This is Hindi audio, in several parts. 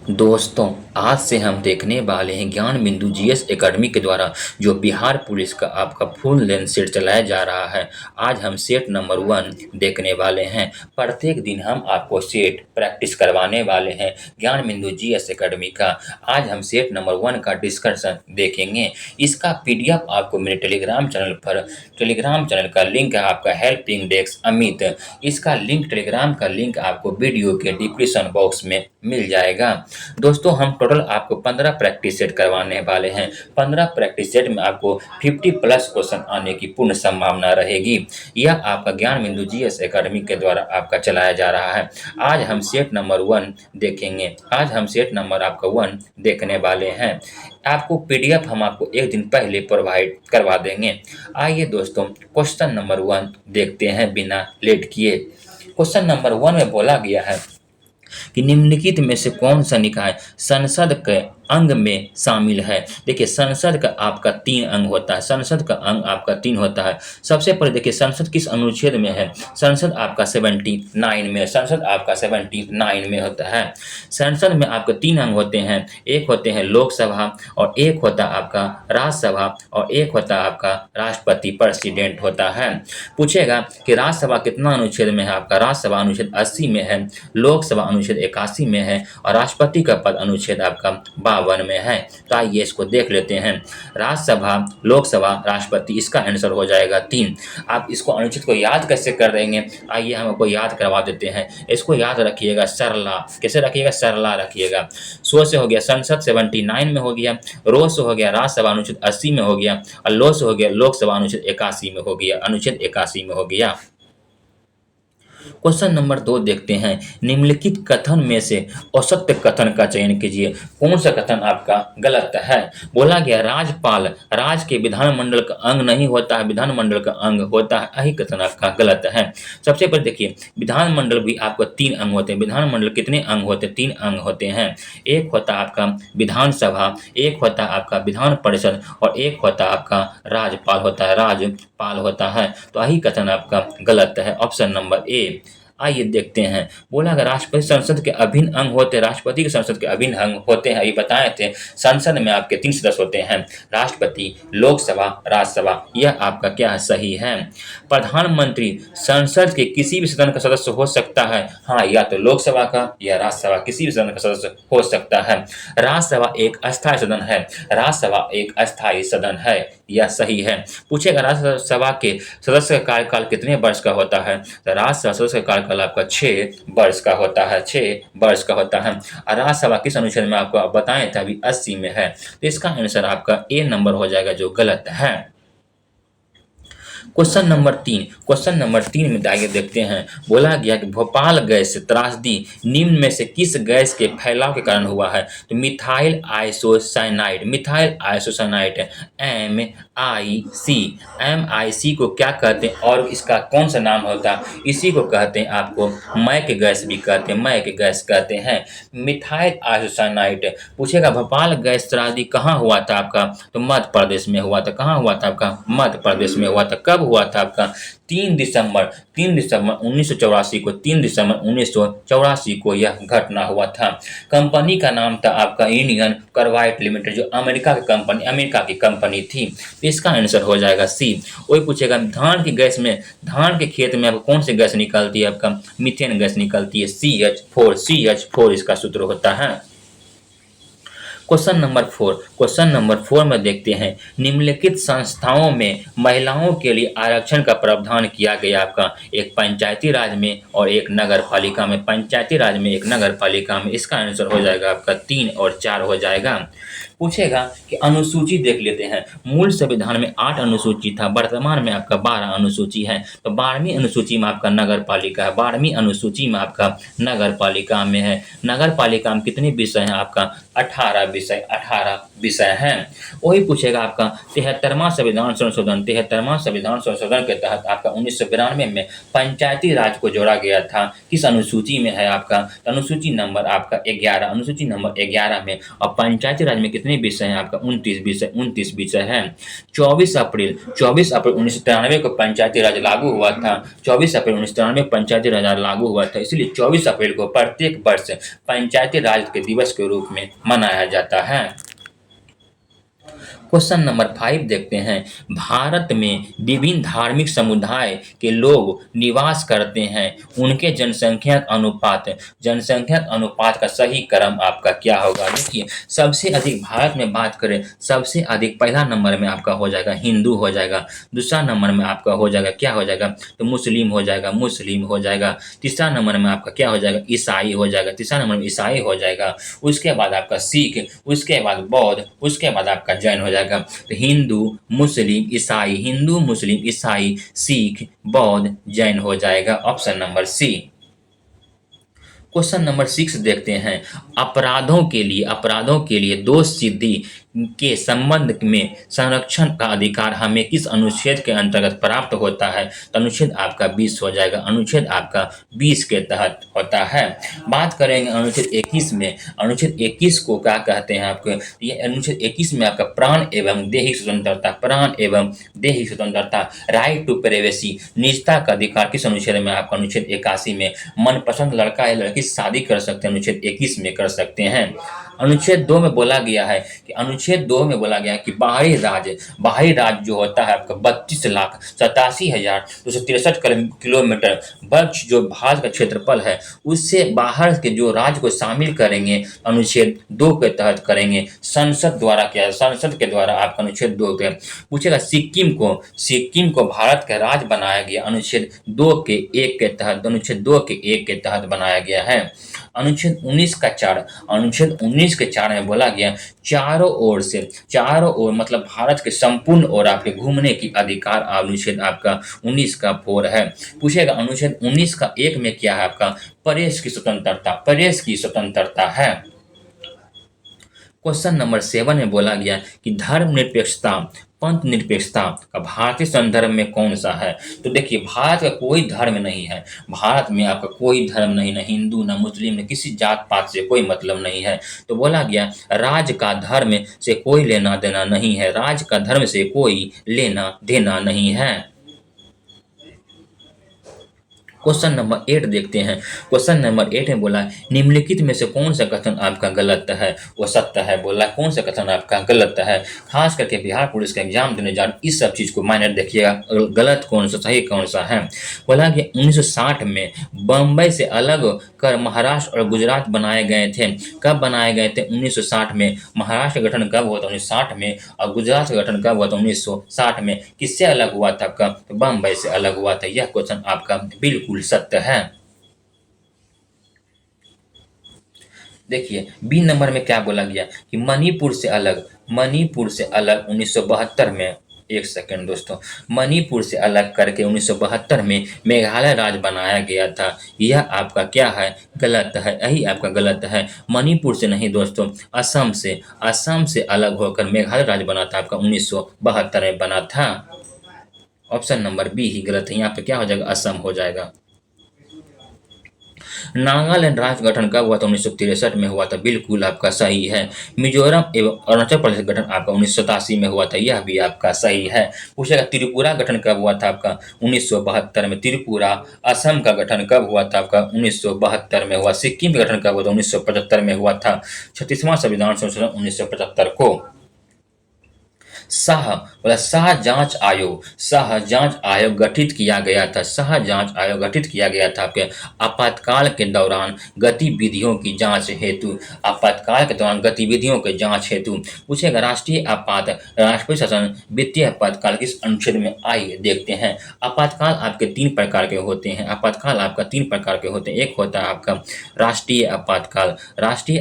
दोस्तों, आज से हम देखने वाले हैं ज्ञान बिंदु जीएस एकेडमी के द्वारा जो बिहार पुलिस का आपका फुल लेंथ सेट चलाया जा रहा है। आज हम सेट नंबर 1 देखने वाले हैं। प्रत्येक दिन हम आपको सेट प्रैक्टिस करवाने वाले हैं ज्ञान बिंदु जीएस एकेडमी का। आज हम सेट नंबर 1 का डिस्कशन देखेंगे। इसका पीडीएफ आपको मेरे टेलीग्राम चैनल का लिंक है आपका हेल्पिंग डेस्क अमित। इसका लिंक टेलीग्राम का लिंक आपको वीडियो के डिस्क्रिप्शन बॉक्स में मिल जाएगा। दोस्तों, हम टोटल आपको 15 प्रैक्टिस सेट करवाने वाले हैं। 15 प्रैक्टिस सेट में आपको 50 प्लस क्वेश्चन आने की पूर्ण संभावना रहेगी। यह आपका ज्ञान बिंदु जीएस एकेडमी के द्वारा आपका चलाया जा रहा है। आज हम सेट नंबर 1 देखेंगे। आज हम सेट नंबर आपका 1 देखने वाले हैं। आपको पीडीएफ हम आपको एक दिन पहले प्रोवाइड करवा देंगे। आइए दोस्तों, क्वेश्चन नंबर 1 देखते हैं बिना लेट किए। क्वेश्चन नंबर 1 में बोला गया है कि निम्नलिखित में से कौन सा निकाय संसद के अंग में शामिल है। देखिए, संसद का आपका 3 अंग होता है। संसद का अंग आपका 3 होता है। सबसे पहले देखिए, संसद किस अनुच्छेद में है। संसद आपका 79 में। संसद आपका 79 में होता है। संसद में आपके 3 अंग होते हैं। एक होते हैं लोकसभा, और एक होता है आपका राज्यसभा, और एक होता है आपका राष्ट्रपति प्रेसिडेंट होता है। पूछेगा कि राज्यसभा कितना अनुच्छेद में है। आपका राज्यसभा अनुच्छेद 80 में है, लोकसभा अनुच्छेद 81 में है, और राष्ट्रपति का पद अनुच्छेद आपका 52 में है। तो आइए इसको देख लेते हैं। राज्यसभा, लोकसभा, राष्ट्रपति, इसका आंसर हो जाएगा 3। आप इसको अनुच्छेद को याद कैसे कर देंगे, आइए हम आपको याद करवा देते हैं। इसको याद रखिएगा सरला। कैसे रखिएगा, सरला रखिएगा। सो से हो गया संसद 79 में हो गया, रो से हो गया राज्यसभा अनुच्छेद 80 में हो गया, और लो से हो गया लोकसभा अनुच्छेद 81 में हो गया, अनुच्छेद 81 में हो गया। क्वेश्चन नंबर 2 देखते हैं। निम्नलिखित कथन में से असत्य कथन का चयन कीजिए। कौन सा कथन आपका गलत है। बोला गया राज्यपाल राज्य के विधानमंडल का अंग नहीं होता है, विधानमंडल का अंग होता है। यही कथन आपका गलत है। सबसे पहले देखिए, विधानमंडल भी आपको 3 अंग होते हैं। विधानमंडल कितने अंग होते हैं, 3 अंग होते हैं। एक होता है आपका विधानसभा, एक होता है आपका विधान परिषद, और एक होता है आपका राज्यपाल होता है, राज्यपाल होता है। तो यही कथन आपका गलत है, ऑप्शन नंबर ए। आइए देखते हैं। बोला अगर राष्ट्रपति संसद के अभिन्न अंग होते, राष्ट्रपति के संसद के अभिन्न अंग होते हैं। ये बताए थे। संसद में आपके 3 सदस्य होते हैं, राष्ट्रपति, लोकसभा, राज्यसभा। यह आपका क्या है, सही है। प्रधानमंत्री संसद के किसी भी सदन का सदस्य हो सकता है। हाँ, या तो लोकसभा का या राज्यसभा, किसी भी सदन का सदस्य हो सकता है। राज्यसभा एक अस्थायी सदन है। राज्यसभा एक अस्थायी सदन है, यह सही है। पूछेगा राज्यसभा के सदस्य का कार्यकाल कितने वर्ष का होता है। तो राज्यसभा सदस्य का कार्यकाल आपका 6 वर्ष का होता है, 6 वर्ष का होता है। और राज्यसभा किस अनुच्छेद में आपको बताएं थे, अभी 80 में है। तो इसका आंसर आपका ए नंबर हो जाएगा, जो गलत है। क्वेश्चन नंबर 3 में आगे देखते हैं। बोला गया कि भोपाल गैस त्रासदी निम्न में से किस गैस के फैलाव के कारण हुआ है। तो मिथाइल आइसोसाइनाइड, MIC को क्या कहते हैं, और इसका कौन सा नाम होता है। इसी को कहते हैं आपको मैक गैस भी कहते हैं, मैक गैस कहते हैं। Methyl isocyanide. पूछेगा भोपाल गैस त्रासदी कहाँ हुआ था आपका। तो मध्य प्रदेश में हुआ था। कहाँ हुआ था आपका, मध्य प्रदेश में हुआ था। कब हुआ था आपका, 3 दिसंबर 1984 को, 3 दिसंबर 1984 को यह घटना हुआ था। कंपनी का नाम था आपका इंडियन कार्बाइड लिमिटेड, जो अमेरिका की कंपनी थी। इसका आंसर हो जाएगा सी। वही पूछेगा धान की गैस में, धान के खेत में आपको कौन सी गैस निकलती है। आपका मीथेन गैस निकलती है, CH4 इसका सूत्र होता है। क्वेश्चन नंबर 4 में देखते हैं। निम्नलिखित संस्थाओं में महिलाओं के लिए आरक्षण का प्रावधान किया गया। आपका एक पंचायती राज में और एक नगर पालिका में। पंचायती राज में, एक नगर पालिका में। इसका आंसर हो जाएगा आपका 3 और 4 हो जाएगा। पूछेगा कि अनुसूची देख लेते हैं। मूल संविधान में 8 अनुसूची था, वर्तमान में आपका 12 अनुसूची है। तो 12वीं अनुसूची में आपका नगर पालिका है। 12वीं अनुसूची में आपका नगर पालिका में है। नगर पालिका में कितने विषय हैं, आपका 18 विषय 18 विषय हैं। वही पूछेगा आपका 73वां संविधान संशोधन के तहत आपका 1992 में पंचायती राज को जोड़ा गया था। किस अनुसूची में है आपका? तो अनुसूची नंबर आपका 11, अनुसूची नंबर 11 में। और पंचायती राज में कितने विषय हैं आपका? 29 विषय हैं। 24 अप्रैल 1993 को पंचायती राज लागू हुआ था। 24 अप्रैल 1993 पंचायती राज लागू हुआ था, इसलिए 24 अप्रैल को प्रत्येक वर्ष पंचायती राज के दिवस के रूप में मनाया जाता है। क्वेश्चन नंबर 5 देखते हैं। भारत में विभिन्न धार्मिक समुदाय के लोग निवास करते हैं, उनके जनसंख्या अनुपात का सही क्रम आपका क्या होगा? देखिए, सबसे अधिक भारत में बात करें, सबसे अधिक पहला नंबर में आपका हो जाएगा हिंदू हो जाएगा। दूसरा नंबर में आपका हो जाएगा क्या हो जाएगा? तो मुस्लिम हो जाएगा। तीसरा नंबर में आपका क्या हो जाएगा? ईसाई हो जाएगा। तीसरा नंबर में ईसाई हो जाएगा। उसके बाद आपका सिख, उसके बाद बौद्ध, उसके बाद आपका जैन हो जाएगा। तो हिंदू मुस्लिम ईसाई सिख बौद्ध जैन हो जाएगा। Option number C. Question number 6 देखते हैं। अपराधों के लिए दोष सिद्धि के संबंध में संरक्षण का अधिकार हमें किस अनुच्छेद के अंतर्गत प्राप्त होता है? तो अनुच्छेद आपका 20 हो जाएगा। अनुच्छेद आपका 20 के तहत होता है। बात करेंगे अनुच्छेद 21 में। अनुच्छेद 21 को क्या कहते हैं आपको? ये अनुच्छेद 21 में आपका प्राण एवं दैहिक स्वतंत्रता, राइट टू प्राइवेसी, निजता का अधिकार किस अनुच्छेद में? आपका अनुच्छेद 81 में। मनपसंद लड़का या लड़की शादी कर सकते हैं, अनुच्छेद 21 में कर सकते हैं। अनुच्छेद 2 में बोला गया है कि बाहरी राज्य जो होता है आपका 32,87,263 किलोमीटर वर्ग जो भारत का क्षेत्रफल है, उससे बाहर के जो राज्य को शामिल करेंगे अनुच्छेद 2 के तहत करेंगे। संसद के द्वारा आपका अनुच्छेद 2 के पूछेगा। सिक्किम को भारत का राज्य बनाया गया अनुच्छेद 2 के 1 के तहत बनाया गया है। अनुच्छेद 19 के 4 में बोला गया चारों ओर मतलब भारत के संपूर्ण ओर आपके घूमने की अधिकार। अनुच्छेद आपका 19 का 4 है। पूछेगा अनुच्छेद 19 का 1 में क्या है आपका? प्रेस की स्वतंत्रता है। क्वेश्चन नंबर 7 में बोला गया कि धर्मनिरपेक्षता, पंथ निरपेक्षता का भारतीय संदर्भ में कौन सा है? तो देखिए, भारत का कोई धर्म नहीं है। भारत में आपका कोई धर्म नहीं, न हिंदू न मुस्लिम, न किसी जात पात से कोई मतलब नहीं है। तो बोला गया राज्य का धर्म से कोई लेना देना नहीं है। राज्य का धर्म से कोई लेना देना नहीं है। क्वेश्चन नंबर 8 देखते हैं। क्वेश्चन नंबर 8 में बोला निम्नलिखित में से कौन सा कथन आपका गलत है? वो सत्य है। बोला कौन सा कथन आपका गलत है? खास करके बिहार पुलिस का एग्जाम देने जा रहे इस सब चीज़ को मायने देखिएगा, गलत कौन सा सही कौन सा है। बोला कि 1960 में बम्बई से अलग कर महाराष्ट्र और गुजरात बनाए गए थे। कब बनाए गए थे? 1960 में। महाराष्ट्र का गठन कब हुआ था? 1960 में। और गुजरात का गठन कब हुआ था? 1960 में। किससे अलग हुआ था आपका? तो बम्बई से अलग हुआ था। यह क्वेश्चन आपका बिल्कुल सत्य है। देखिए, बी नंबर में क्या बोला गया कि मणिपुर से अलग 1972 में, एक सेकंड दोस्तों, मणिपुर से अलग करके 1972 में मेघालय राज्य बनाया गया था। यह आपका क्या है? गलत है। यही आपका गलत है। मणिपुर से नहीं दोस्तों, असम से अलग होकर मेघालय राज्य बना था आपका 1972 में बना था। ऑप्शन नंबर बी ही गलत है। यहाँ पे क्या हो जाएगा? असम हो जाएगा। नागालैंड राज्य गठन कब हुआ था? 1963 में हुआ था। बिल्कुल आपका सही है। मिजोरम एवं अरुणाचल प्रदेश गठन आपका 1987 में हुआ था। यह भी आपका सही है। पूछेगा त्रिपुरा गठन कब हुआ था आपका? 1972 में त्रिपुरा। असम का गठन कब हुआ था आपका? 1972 में हुआ। सिक्किम का गठन कब हुआ था? 1975 में हुआ था। 36वां संविधान संशोधन 1975 को। शाह जांच आयोग गठित किया गया था। आपके आपातकाल के दौरान गतिविधियों की जांच हेतु। पूछेगा राष्ट्रीय शासन वित्तीय आपातकाल किस अनुच्छेद में? आइए देखते हैं। आपातकाल आपके 3 प्रकार के होते हैं। एक होता है आपका राष्ट्रीय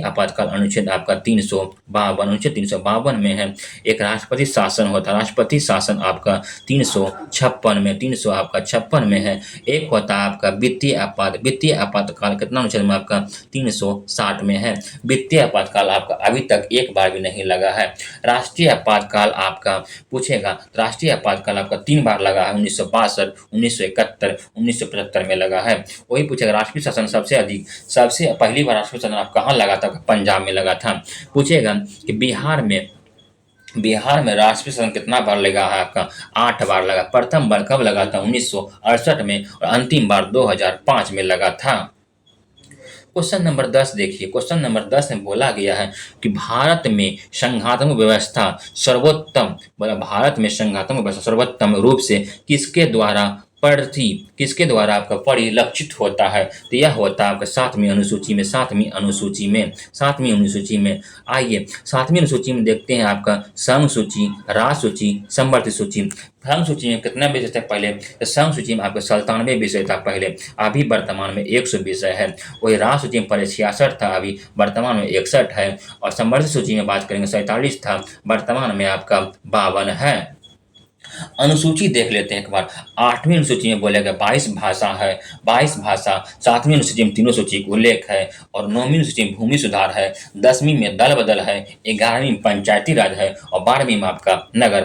आपातकाल अनुच्छेद आपका 352 में है। एक राष्ट्रपति शासन होता है। राष्ट्रपति शासन आपका 356 में, 300 आपका 56 में है। एक होता है आपका वित्तीय आपातकाल कितना अनुच्छेद में आपका 360 में है। वित्तीय आपातकाल आपका अभी तक एक बार भी नहीं लगा है। राष्ट्रीय आपातकाल आपका पूछेगा, राष्ट्रीय आपातकाल आपका 3 बार लगा है, 1962, 1971, 1975 में लगा है। वही पूछेगा राष्ट्रीय शासन सबसे पहली बार राष्ट्रीय शासन आप कहाँ लगा था? पंजाब में लगा था। पूछेगा कि बिहार में राष्ट्रीय शासन कितना बार लगा है? आपका 8 बार लगा। प्रथम बार कब लगा था? 1968 में, और अंतिम बार 2005 में लगा था। क्वेश्चन नंबर 10 देखिए। क्वेश्चन नंबर 10 में बोला गया है कि भारत में संघात्मक व्यवस्था सर्वोत्तम रूप से किसके द्वारा आपका परिलक्षित होता है? तो यह होता है आपका 7वीं अनुसूची में। आइए 7वीं अनुसूची में देखते हैं आपका संघ सूची, राज सूची, समवर्ती सूची। संघ सूची में कितना विषय थे पहले? तो संघ सूची में आपका 97 विषय था पहले, अभी वर्तमान में 100 विषय है। वही राज सूची में पहले 66 था, अभी वर्तमान में 61 है। और समवर्ती सूची में बात करेंगे 47 था, वर्तमान में आपका 52 है। अनुसूची देख लेते हैं एक बार। 8वीं अनुसूची में बोलेगा 22 भाषा है, 22 भाषा। 7वीं अनुसूची में तीनों सूची का उल्लेख है, और 9वीं अनुसूची में भूमि सुधार है। 10वीं में दल बदल है। 11वीं में पंचायती राज है, और 12वीं में आपका नगर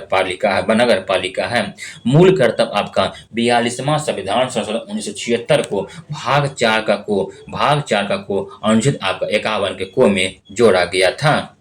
पालिका है। मूल कर्तव्य आपका 42वां संविधान संशोधन 1976 को भाग 4 का को अनुच्छेद आपका 51 के को में जोड़ा गया था।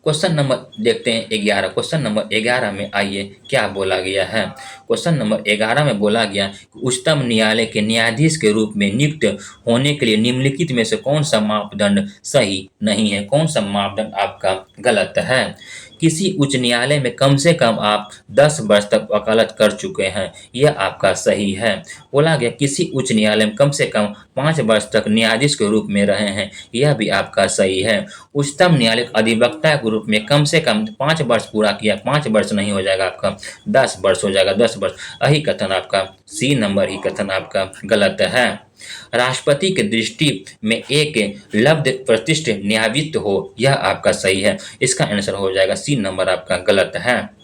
क्वेश्चन नंबर देखते हैं 11। क्वेश्चन नंबर 11 में आइए क्या बोला गया है। क्वेश्चन नंबर 11 में बोला गया कि उच्चतम न्यायालय के न्यायाधीश के रूप में नियुक्त होने के लिए निम्नलिखित में से कौन सा मापदंड सही नहीं है? कौन सा मापदंड आपका गलत है? किसी उच्च न्यायालय में कम से कम आप 10 वर्ष तक वकालत कर चुके हैं, यह आपका सही है। बोला गया किसी उच्च न्यायालय में कम से कम 5 वर्ष तक न्यायाधीश के रूप में रहे हैं, यह भी आपका सही है। उच्चतम न्यायालय अधिवक्ता के रूप में कम से कम 5 वर्ष पूरा किया, 5 वर्ष नहीं हो जाएगा आपका, 10 वर्ष हो जाएगा, 10 वर्ष। यही कथन आपका सी नंबर ही कथन आपका गलत है। राष्ट्रपति की दृष्टि में एक लब्ध प्रतिष्ठित न्यायवित्त हो, यह आपका सही है। इसका आंसर हो जाएगा सी नंबर आपका गलत है।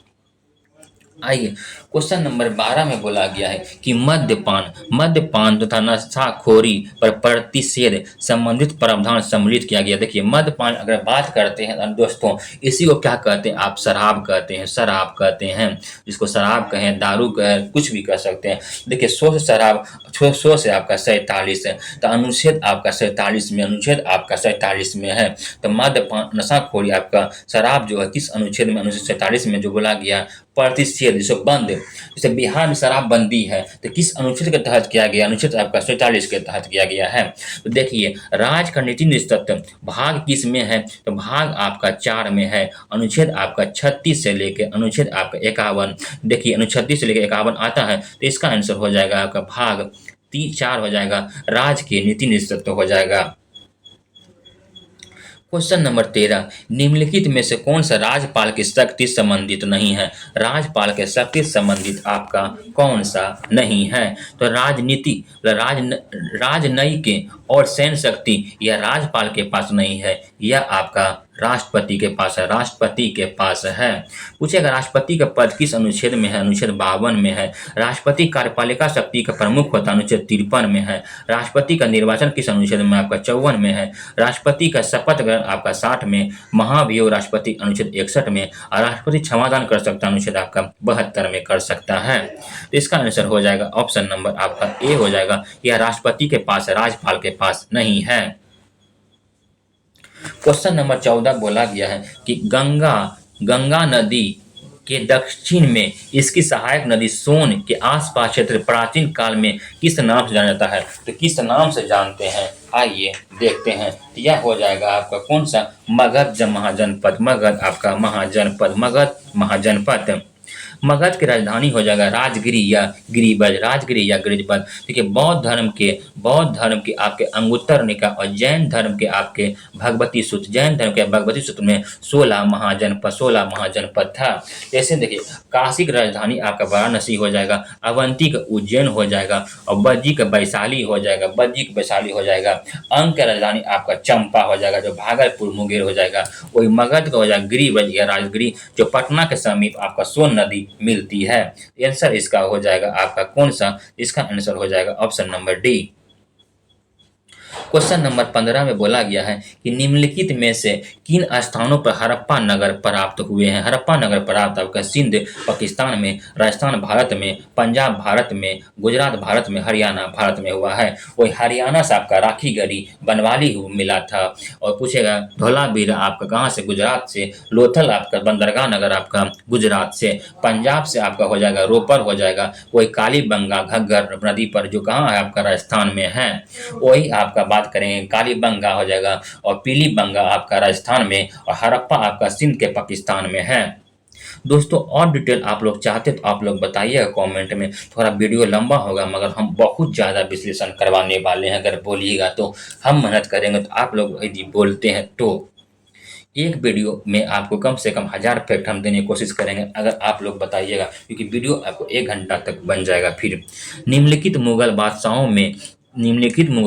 आइए क्वेश्चन नंबर 12 में बोला गया है कि मद्यपान तथा नशाखोरी पर प्रतिषेध संबंधित प्रावधान सम्मिलित किया गया। देखिए मद्यपान अगर बात करते हैं दोस्तों, इसी को क्या कहते हैं आप? शराब कहते हैं। जिसको शराब कहें, दारू कहें, कुछ भी कह सकते हैं। देखिए 100 से शराब, 100 से आपका 47 है, तो अनुच्छेद आपका 47 में है। तो मद्यपान नशाखोरी आपका शराब जो है किस अनुच्छेद में? अनुच्छेद 47 में जो बोला गया प्रतिषेध, जिसको बंद, जैसे बिहार में शराबबंदी है तो किस अनुच्छेद के तहत किया गया? अनुच्छेद आपका 47 के तहत किया गया है। तो देखिए राज्य का नीति नेतृत्व भाग किस में है? तो भाग आपका 4 में है। अनुच्छेद आपका 36 से लेके अनुच्छेद आपका 51, देखिए अनुच्छेद 36 से लेके 51 आता है, तो इसका आंसर हो जाएगा आपका भाग 4 हो जाएगा, राज्य के नीति नेतृत्व हो जाएगा। क्वेश्चन नंबर 13, निम्नलिखित में से कौन सा राज्यपाल की शक्ति संबंधित नहीं है? राज्यपाल के शक्ति संबंधित आपका कौन सा नहीं है? तो राजनयिक और सैन्य शक्ति यह राज्यपाल के पास नहीं है, यह आपका राष्ट्रपति के पास है। पूछेगा राष्ट्रपति का पद किस अनुच्छेद में है? अनुच्छेद 52 में है। राष्ट्रपति कार्यपालिका शक्ति का प्रमुख होता है, अनुच्छेद 53 में है। राष्ट्रपति का निर्वाचन किस अनुच्छेद में? आपका 54 में है। राष्ट्रपति का शपथ ग्रहण आपका 60 में। महाभियोग राष्ट्रपति अनुच्छेद 61 में। और राष्ट्रपति क्षमादान कर सकता है, अनुच्छेद आपका 72 में कर सकता है। तो इसका आंसर हो जाएगा ऑप्शन नंबर आपका ए हो जाएगा, यह राष्ट्रपति के पास है, राज्यपाल के पास नहीं है। क्वेश्चन नंबर 14 बोला गया है कि गंगा नदी के दक्षिण में इसकी सहायक नदी सोन के आसपास क्षेत्र प्राचीन काल में किस नाम से जाना जाता है? तो किस नाम से जानते हैं? आइए देखते हैं। यह हो जाएगा आपका कौन सा? मगध महाजनपद। मगध की राजधानी हो जाएगा राजगिरी या गिरिब्रज, राजगिरी या गिरिब्रज। देखिए बौद्ध धर्म के आपके अंगुत्तर निकाय और जैन धर्म के आपके भगवती सूत्र, जैन धर्म के भगवती सूत्र में 16 महाजनपद था। जैसे देखिए काशी की राजधानी आपका वाराणसी हो जाएगा, अवंती का उज्जैन हो जाएगा और बज्जी का वैशाली हो जाएगा, अंग का राजधानी आपका चंपा हो जाएगा जो भागलपुर मुंगेर हो जाएगा। वही मगध का हो जाएगा गिरिब्रज या राजगिरी जो पटना के समीप आपका सोन नदी मिलती है। आंसर इसका हो जाएगा आपका कौन सा? इसका आंसर हो जाएगा option number D. Question number 15 में बोला गया है कि निम्नलिखित में से किन स्थानों पर हड़प्पा नगर प्राप्त हुए हैं? हड़प्पा नगर प्राप्त आपका सिंध पाकिस्तान में, राजस्थान भारत में, पंजाब भारत में, गुजरात भारत में, हरियाणा भारत में हुआ है। वही हरियाणा से आपका राखी गढ़ी बनवाली मिला था। और पूछेगा धौलावीरा आपका कहाँ से? गुजरात से। लोथल आपका बंदरगाह नगर आपका गुजरात से। पंजाब से आपका हो जाएगा रोपर हो जाएगा। वही कालीबंगा घग्गर नदी पर जो कहाँ है आपका राजस्थान में है। वही आपका बात करेंगे कालीबंगा हो जाएगा और पीलीबंगा आपका राजस्थान में और हड़प्पा आपका सिंध के पाकिस्तान में है। दोस्तों और डिटेल आप लोग चाहते तो आप लोग बताइएगा कमेंट में। थोड़ा वीडियो लंबा होगा मगर हम बहुत ज़्यादा विश्लेषण करवाने वाले हैं। अगर बोलिएगा तो हम मेहनत करेंगे, तो आप लोग यदि बोलते हैं तो एक वीडियो में आपको कम से कम 1000 फैक्ट हम देने की कोशिश करेंगे अगर आप लोग बताइएगा, क्योंकि वीडियो आपको 1 घंटा तक बन जाएगा। फिर निम्नलिखित मुगल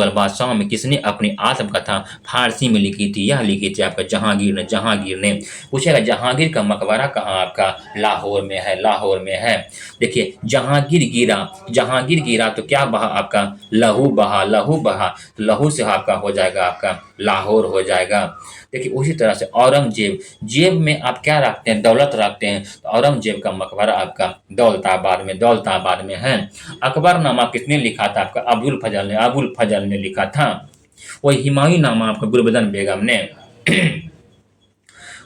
बादशाहों में किसने अपनी आत्मकथा फारसी में लिखी थी? यह लिखी थी आपका जहांगीर ने। पूछेगा जहांगीर का मकबरा कहाँ आपका? लाहौर में है। देखिए जहांगीर गिरा तो क्या बहा आपका? लहू बहा, लहू से आपका हो जाएगा आपका लाहौर हो जाएगा। देखिए उसी तरह से औरंगजेब, जेब में आप क्या रखते हैं? दौलत रखते हैं, तो औरंगजेब का मकबरा आपका दौलताबाद में है। अकबरनामा किसने लिखा था आपका? अबुल फजल ने लिखा था। वही हुमायूं नामा आपका गुरबदन बेगम ने।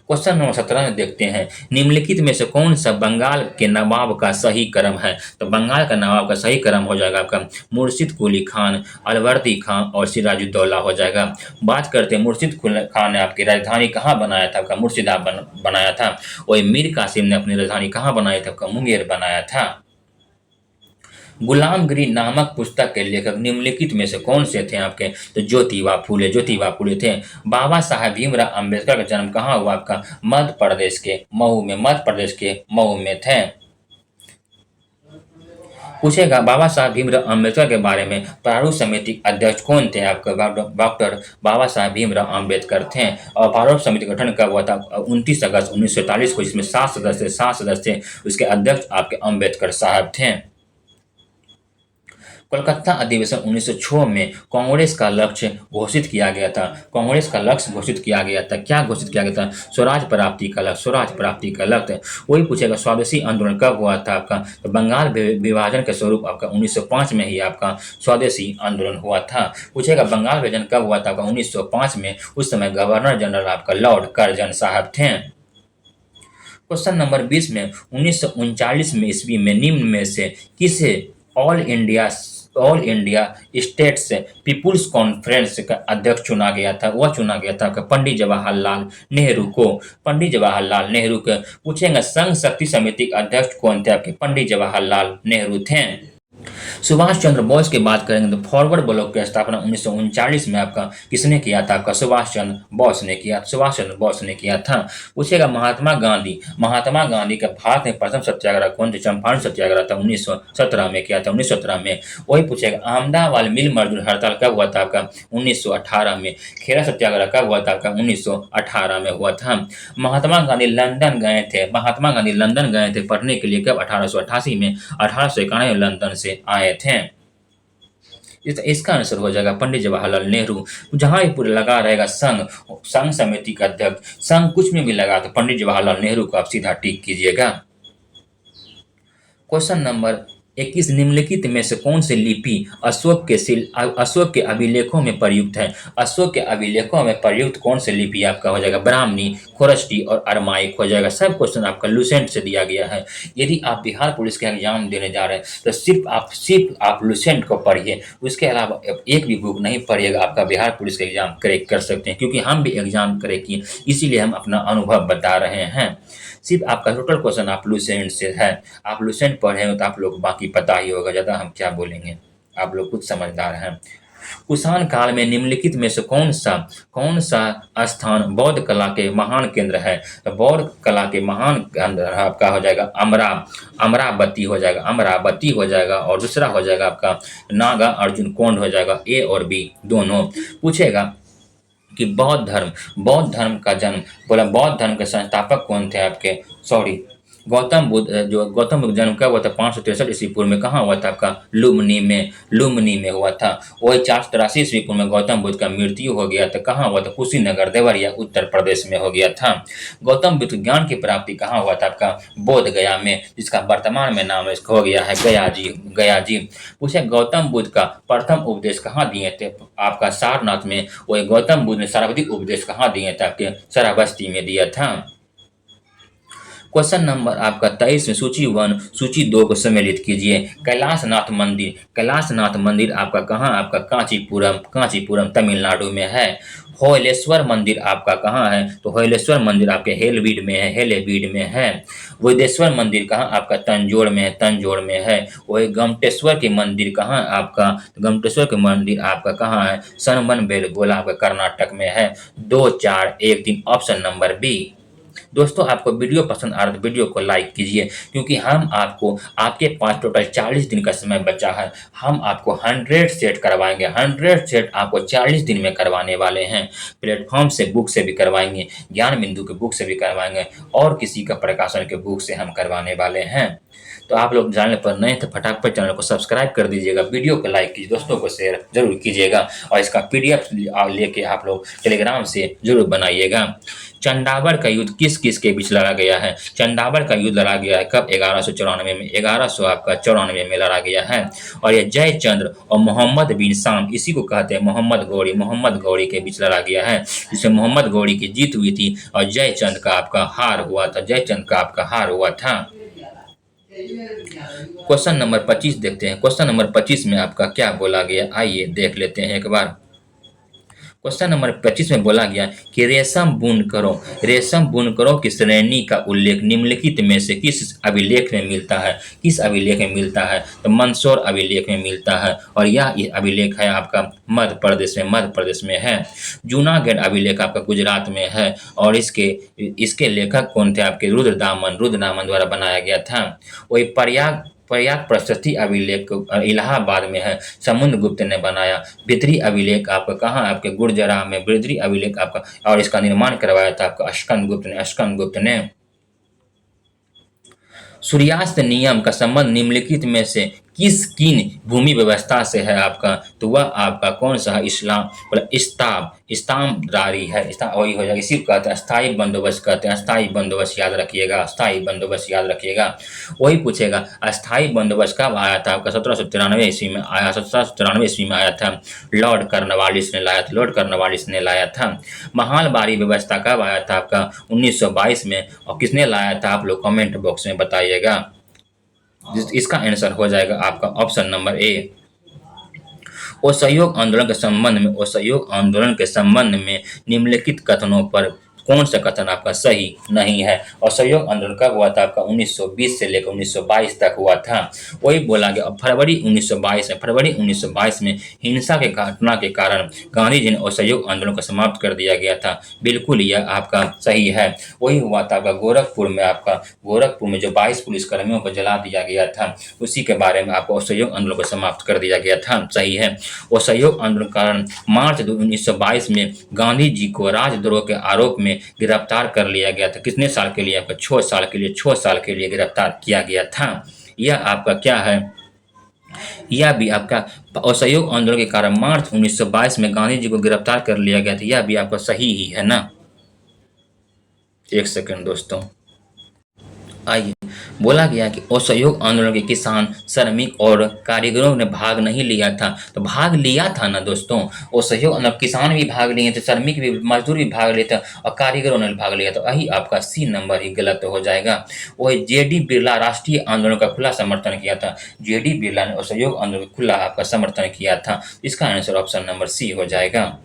क्वेश्चन नंबर 17 में देखते हैं निम्नलिखित में से कौन सा बंगाल के नवाब का सही क्रम है? तो बंगाल का नवाब का सही क्रम हो जाएगा आपका मुर्शिद कुली खान, अलवर्दी खान और सिराजुद्दौला हो जाएगा। बात करते हैं मुर्शिद कुली खान ने आपकी राजधानी कहाँ बनाया था? आपका मुर्शिदाबाद बनाया था। वही मीर कासिम ने अपनी राजधानी कहाँ बनाई था? आपका मुंगेर बनाया था। गुलामगिरी नामक पुस्तक के लेखक निम्नलिखित में से कौन से थे आपके? तो ज्योतिबा फूले थे। बाबा साहेब भीमराव अंबेडकर का जन्म कहाँ हुआ आपका? मध्य प्रदेश के मऊ में थे। पूछेगा बाबा साहब भीमराव अंबेडकर के बारे में प्रारूप समिति अध्यक्ष कौन थे? आपका डॉक्टर बाबा साहब भीमराव अंबेडकर थे। और प्रारूप समिति का गठन कब हुआ था? 29 अगस्त 1947 को, जिसमें 7 सदस्य उसके अध्यक्ष आपके अंबेडकर साहब थे। कोलकाता अधिवेशन 1906 में कांग्रेस का लक्ष्य घोषित किया गया था। क्या घोषित किया गया था? स्वराज प्राप्ति का लक्ष्य। वही पूछेगा स्वदेशी आंदोलन कब हुआ था आपका? तो बंगाल विभाजन के स्वरूप आपका 1905 में ही आपका स्वदेशी आंदोलन हुआ था। पूछेगा बंगाल विभाजन कब हुआ था? आपका 1905 में। उस समय गवर्नर जनरल आपका लॉर्ड कर्जन साहब थे। क्वेश्चन नंबर 20 में 1939 में ईस्वी में निम्न में से किसे All India States People's Conference का अध्यक्ष चुना गया था? वह चुना गया था पंडित जवाहरलाल नेहरू को। पूछेंगे संघ शक्ति समिति के अध्यक्ष कौन थे? आपके पंडित जवाहरलाल नेहरू थे। सुभाष चंद्र बोस की बात करेंगे तो फॉरवर्ड ब्लॉक की स्थापना 1939 में आपका किसने किया था? आपका सुभाष चंद्र बोस ने किया था। पूछेगा महात्मा गांधी का भारत में प्रथम सत्याग्रह कौन थे? चंपारण सत्याग्रह था 1917 में किया था। वही पूछेगा अहमदाबाद मिल मजदूर हड़ताल कब हुआ था? आपका 1918 में। खेड़ा सत्याग्रह कब हुआ था? आपका 1918 में हुआ था। महात्मा गांधी लंदन गए थे पढ़ने के लिए कब? 1888 में। 1891 लंदन से आए थे। इसका आंसर हो जाएगा पंडित जवाहरलाल नेहरू। जहां भी पूरा लगा रहेगा संघ समिति का अध्यक्ष, संघ कुछ में भी लगा तो पंडित जवाहरलाल नेहरू को आप सीधा टिक कीजिएगा। क्वेश्चन नंबर 21 निम्नलिखित में से कौन सी लिपि अशोक के अभिलेखों में प्रयुक्त है? अशोक के अभिलेखों में प्रयुक्त कौन सी लिपि आपका हो जाएगा? ब्राह्मणी, खोरष्टी और अरमाइक हो जाएगा। सब क्वेश्चन आपका लुसेंट से दिया गया है। यदि आप बिहार पुलिस का एग्जाम देने जा रहे हैं तो सिर्फ आप लुसेंट को पढ़िए, उसके अलावा एक भी बुक नहीं पढ़िएगा, आपका बिहार पुलिस का एग्जाम क्रैक कर सकते हैं। क्योंकि हम भी एग्जाम क्रैक किए, इसीलिए हम अपना अनुभव बता रहे हैं। सिर्फ आपका टोटल क्वेश्चन आप लुसेंट से है। आप लुसेंट पढ़े हो तो आप लोग को बाकी पता ही होगा, ज़्यादा हम क्या बोलेंगे, आप लोग खुद समझदार हैं। कुषाण काल में निम्नलिखित में से कौन सा स्थान बौद्ध कला के महान केंद्र है? तो बौद्ध कला के महान केंद्र आपका हो जाएगा अमरावती हो जाएगा, अमरावती हो जाएगा। और दूसरा हो जाएगा आपका नागा अर्जुन कोंड हो जाएगा, ए और बी दोनों। पूछेगा कि बौद्ध धर्म का जन्म, बोला बौद्ध धर्म के संस्थापक कौन थे आपके? सॉरी, गौतम बुद्ध जन्म कब हुआ था? 563 ईस्वी पूर्व में। कहाँ हुआ था आपका? लुम्बिनी में हुआ था। वही 483 ईस्वी पूर्व में गौतम बुद्ध का मृत्यु हो गया था। कहाँ हुआ था? कुशीनगर, देवरिया, उत्तर प्रदेश में हो गया था। गौतम बुद्ध ज्ञान की प्राप्ति कहाँ हुआ था आपका? बोध गया में, जिसका वर्तमान में नाम इसका हो गया है गया जी। पूछे गौतम बुद्ध का प्रथम उपदेश कहाँ दिए थे? आपका सारनाथ में। वही गौतम बुद्ध ने सर्वाधिक उपदेश कहाँ दिए थे? आपके श्रावस्ती में दिया था। क्वेश्चन नंबर आपका 23 में सूची 2 को सम्मिलित कीजिए। कैलाशनाथ मंदिर आपका कहाँ? आपका कांचीपुरम तमिलनाडु में है। होयलेश्वर मंदिर आपका कहाँ है? तो होयलेश्वर मंदिर आपके हेलेबीड में है। वैदेश्वर मंदिर कहाँ? आपका तंजौर में है। वही गमटेश्वर के मंदिर कहाँ? आपका गमटेश्वर के मंदिर आपका कहाँ है? सनबनबेलगोला आपका कर्नाटक में है। 2 4 1 3 ऑप्शन नंबर बी। दोस्तों, आपको वीडियो पसंद आ रहा है तो वीडियो को लाइक कीजिए, क्योंकि हम आपको, आपके पास टोटल 40 दिन का समय बचा है। हम आपको 100 सेट करवाएंगे। 100 सेट आपको 40 दिन में करवाने वाले हैं। प्लेटफॉर्म से बुक से भी करवाएंगे, ज्ञान बिंदु के बुक से भी करवाएंगे, और किसी का प्रकाशन के बुक से हम करवाने वाले हैं। तो आप लोग चैनल पर नए थे, फटाफट चैनल को सब्सक्राइब कर दीजिएगा, वीडियो को लाइक कीजिए, दोस्तों को शेयर जरूर कीजिएगा, और इसका पीडीएफ लेके आप लोग टेलीग्राम से जरूर बनाइएगा। चंदावर का युद्ध किस किस के बीच लड़ा गया है? चंदावर का युद्ध लड़ा गया है कब? 1194 में। 1194 में लड़ा गया है। और ये जयचंद्र और मोहम्मद बिन शाम, इसी को कहते हैं मोहम्मद गौरी के बीच लड़ा गया है, जिसमें मोहम्मद गौरी की जीत हुई थी और जयचंद का आपका हार हुआ था। क्वेश्चन नंबर 25 देखते हैं। क्वेश्चन नंबर 25 में आपका क्या बोला गया, आइए देख लेते हैं एक बार। क्वेश्चन नंबर 25 में बोला गया कि रेशम बुनकरों की श्रेणी का उल्लेख निम्नलिखित में से किस अभिलेख में मिलता है? किस अभिलेख में मिलता है? तो मंदसौर अभिलेख में मिलता है, और यह अभिलेख है आपका मध्य प्रदेश में है। जूनागढ़ अभिलेख आपका गुजरात में है, और इसके लेखक कौन थे? आपके रुद्रदामन द्वारा बनाया गया था। वही प्रयाग प्रशस्ति अभिलेख इलाहाबाद में है, समुद्रगुप्त ने बनाया। बिदरी अभिलेख आपका कहाँ? आपके गुर्जरा में बिदरी अभिलेख आपका, और इसका निर्माण करवाया था आपका स्कंदगुप्त ने। सूर्यास्त नियम का संबंध निम्नलिखित में से किन भूमि व्यवस्था से है आपका? तो वह आपका कौन सा है? इस्तामदारी है। वही हो जाएगा, इसी को कहते हैं स्थायी बंदोबस्त कहते हैं। स्थायी बंदोबस्त याद रखिएगा। वही पूछेगा अस्थायी बंदोबस्त कब आया था आपका? 1793 ईस्वी में आया। 1793 ईस्वी में आया था। लॉर्ड कर्नवालिस ने लाया था। महालबारी व्यवस्था कब आया था आपका? 1922 में। और किसने लाया था? आप लोग कमेंट बॉक्स में बताइएगा। इसका आंसर हो जाएगा आपका ऑप्शन नंबर ए। असहयोग आंदोलन के संबंध में निम्नलिखित कथनों पर कौन सा कथन आपका सही नहीं है? असहयोग आंदोलन कब हुआ था आपका? 1920 से लेकर 1922 तक हुआ था। वही बोला गया। फरवरी 1922 में हिंसा के घटना के कारण गांधी जी ने असहयोग आंदोलन को समाप्त कर दिया गया था। बिल्कुल यह आपका सही है। वही हुआ था आपका गोरखपुर में जो 22 पुलिसकर्मियों को जला दिया गया था, उसी के बारे में आपको असहयोग आंदोलन को समाप्त कर दिया गया था। सही है। असहयोग आंदोलन के कारण मार्च 1922 में गांधी जी को राजद्रोह के आरोप में गिरफ्तार कर लिया गया था। कितने साल के लिए? आपका 6 साल के लिए गिरफ्तार किया गया था। यह आपका क्या है? यह भी आपका असहयोग आंदोलन के कारण मार्च 1922 में गांधी जी को गिरफ्तार कर लिया गया था। यह भी आपका सही ही है ना? एक सेकंड दोस्तों, आइए बोला गया कि असहयोग आंदोलन के किसान, श्रमिक और कारीगरों ने भाग नहीं लिया था। तो भाग लिया था ना दोस्तों, असहयोग आंदोलन किसान भी भाग लिए थे, श्रमिक भी, मजदूर भी भाग लिए थे और कारीगरों ने भाग लिया। तो यही आपका सी नंबर ही गलत हो जाएगा। वही जेडी बिरला राष्ट्रीय आंदोलन का खुला समर्थन किया था। जेडी बिरला ने असहयोग आंदोलन का खुला आपका समर्थन किया था। इसका आंसर ऑप्शन नंबर सी हो जाएगा।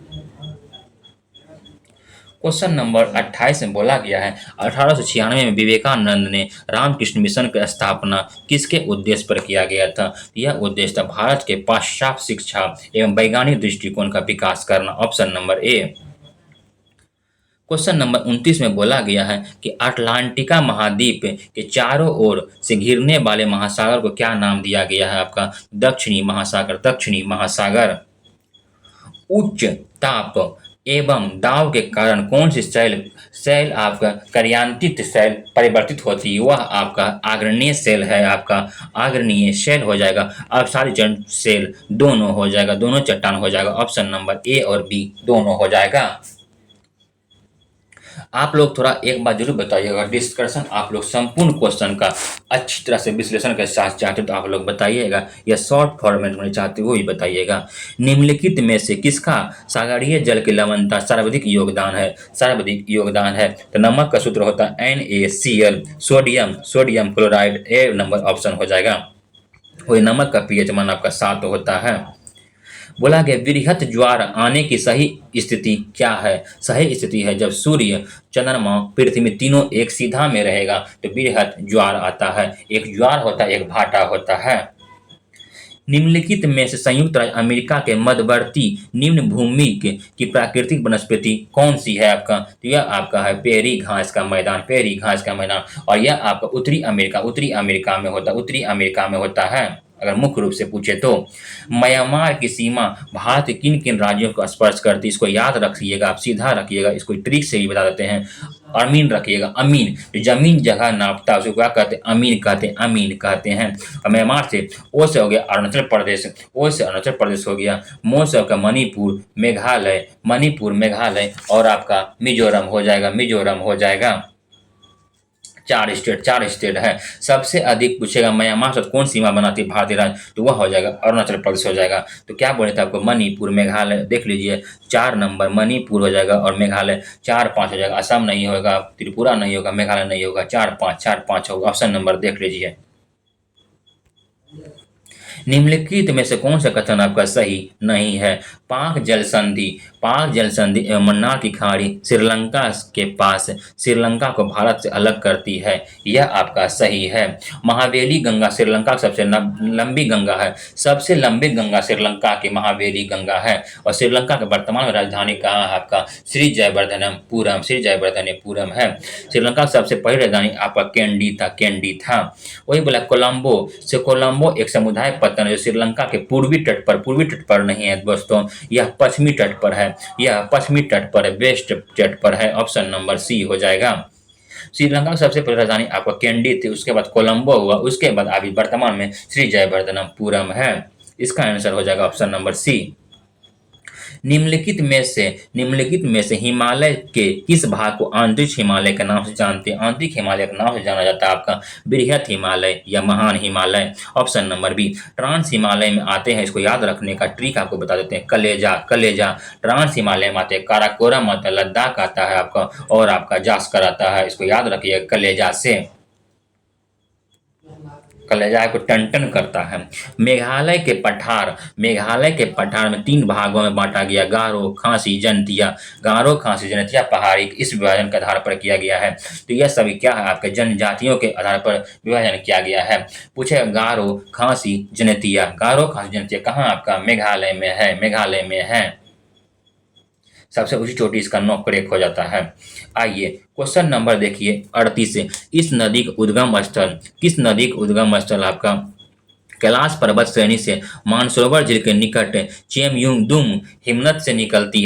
क्वेश्चन नंबर 28 में बोला गया है 1896 में विवेकानंद ने रामकृष्ण मिशन की स्थापना किसके उद्देश्य पर किया गया था? यह उद्देश्य था भारत के पाश्चात्य शिक्षा एवं वैज्ञानिक दृष्टिकोण का विकास करना। ऑप्शन नंबर ए। क्वेश्चन नंबर 29 में बोला गया है कि अटलांटिका महाद्वीप के चारों ओर से घिरने वाले महासागर को क्या नाम दिया गया है? आपका दक्षिणी महासागर। दक्षिणी महासागर। उच्च ताप एवं दाब के कारण कौन सी सेल सेल आपका कार्यान्तित सेल परिवर्तित होती है? वह आपका आग्नेय सेल है। आपका आग्नेय सेल हो जाएगा। अपसारीजन सेल दोनों हो जाएगा, दोनों चट्टान हो जाएगा। ऑप्शन नंबर ए और बी दोनों हो जाएगा। आप लोग थोड़ा एक बात जरूर बताइएगा, डिस्कशन आप लोग संपूर्ण क्वेश्चन का अच्छी तरह से विश्लेषण के साथ चाहते हो तो आप लोग बताइएगा, या शॉर्ट फॉर्मेट में चाहते हो वो भी बताइएगा। निम्नलिखित में से किसका सागरीय जल की लवणता सर्वाधिक योगदान है? सर्वाधिक योगदान है तो नमक का सूत्र होता है NaCl। सोडियम सोडियम क्लोराइड ए नंबर ऑप्शन हो जाएगा। वही नमक का pH मान आपका 7 होता है। बोला गया वृहत ज्वार आने की सही स्थिति क्या है? सही स्थिति है जब सूर्य, चंद्रमा, पृथ्वी तीनों एक सीधा में रहेगा तो वृहत ज्वार आता है। एक ज्वार होता है, एक भाटा होता है। निम्नलिखित में से संयुक्त राज्य अमेरिका के मध्यवर्ती निम्न भूमि की प्राकृतिक वनस्पति कौन सी है? आपका तो यह आपका है पेरी घास का मैदान। पेरी घास का मैदान। और यह आपका उत्तरी अमेरिका में होता है। अगर मुख्य रूप से पूछे तो म्यांमार की सीमा भारत के किन किन राज्यों को स्पर्श करती है? इसको याद रखिएगा, आप सीधा रखिएगा, इसको ट्रिक से भी बता देते हैं। अमीन रखिएगा, अमीन जमीन जगह नापता है उसको क्या कहते हैं? अमीन कहते हैं। और म्यांमार से ओ से हो गया अरुणाचल प्रदेश, ओ से अरुणाचल प्रदेश हो गया। मो से आपका मणिपुर मेघालय और आपका मिजोरम हो जाएगा। चार स्टेट है। सबसे अधिक पूछेगा म्यांमार से कौन सीमा बनाती है भारतीय राज्य, तो वह हो जाएगा अरुणाचल प्रदेश हो जाएगा। तो क्या बोले थे आपको? मणिपुर मेघालय देख लीजिए। 4 नंबर मणिपुर हो जाएगा और मेघालय 4-5 हो जाएगा। असम नहीं होगा, त्रिपुरा नहीं होगा, मेघालय नहीं होगा। 4-5 होगा। ऑप्शन नंबर देख लीजिए। निम्नलिखित में से कौन सा कथन आपका सही नहीं है? पाक जल संधि एवं मन्नार की खाड़ी श्रीलंका को भारत से अलग करती है। यह आपका सही है। महावेली गंगा श्रीलंका की सबसे लंबी गंगा है। सबसे लंबी गंगा श्रीलंका की महावेली गंगा है। और श्रीलंका के वर्तमान में राजधानी कहाँ है? आपका श्री जयवर्धनेपुरम है। श्रीलंका की सबसे पहली राजधानी आपका कैंडी था। वही बोला कोलंबो एक समुदाय पत्तन है जो श्रीलंका के पूर्वी तट पर नहीं है दोस्तों, यह पश्चिमी तट पर है, वेस्ट तट पर है। ऑप्शन नंबर सी हो जाएगा। श्रीलंका की सबसे पहली राजधानी आपका कैंडी थी, उसके बाद कोलंबो हुआ, उसके बाद अभी वर्तमान में श्री जयवर्धनपुरम है। इसका आंसर हो जाएगा ऑप्शन नंबर सी। निम्नलिखित में से हिमालय के किस भाग को आंतरिक हिमालय के नाम से जानते हैं? आंतरिक हिमालय के नाम से जाना जाता है आपका बृहत हिमालय या महान Himalaya. Option number B. Trans Himalaya में आते हैं, इसको याद रखने का ट्रिक आपको बता देते हैं। कलेजा ट्रांस हिमालय में आते हैं। काराकोरम आता है, लद्दाख आता है आपका, और आपका जास्कर आता है। इसको याद रखिए कलेजा से। कलेजा को टन करता है। मेघालय के पठार में 3 भागों में बांटा गया। गारो खासी जनतिया पहाड़ी इस विभाजन के आधार पर किया गया है। तो यह सभी क्या है? आपके जनजातियों के आधार पर विभाजन किया गया है। पूछे गारो खासी जनतिया कहाँ? आपका मेघालय में है। सबसे ऊंची चोटी इसका नोकरेक हो जाता है। आइए क्वेश्चन नंबर देखिए 38 से। किस नदी का उद्गम स्थल आपका कैलाश पर्वत श्रेणी से मानसरोवर झील के निकट चेमयुंगदुम हिमनद से निकलती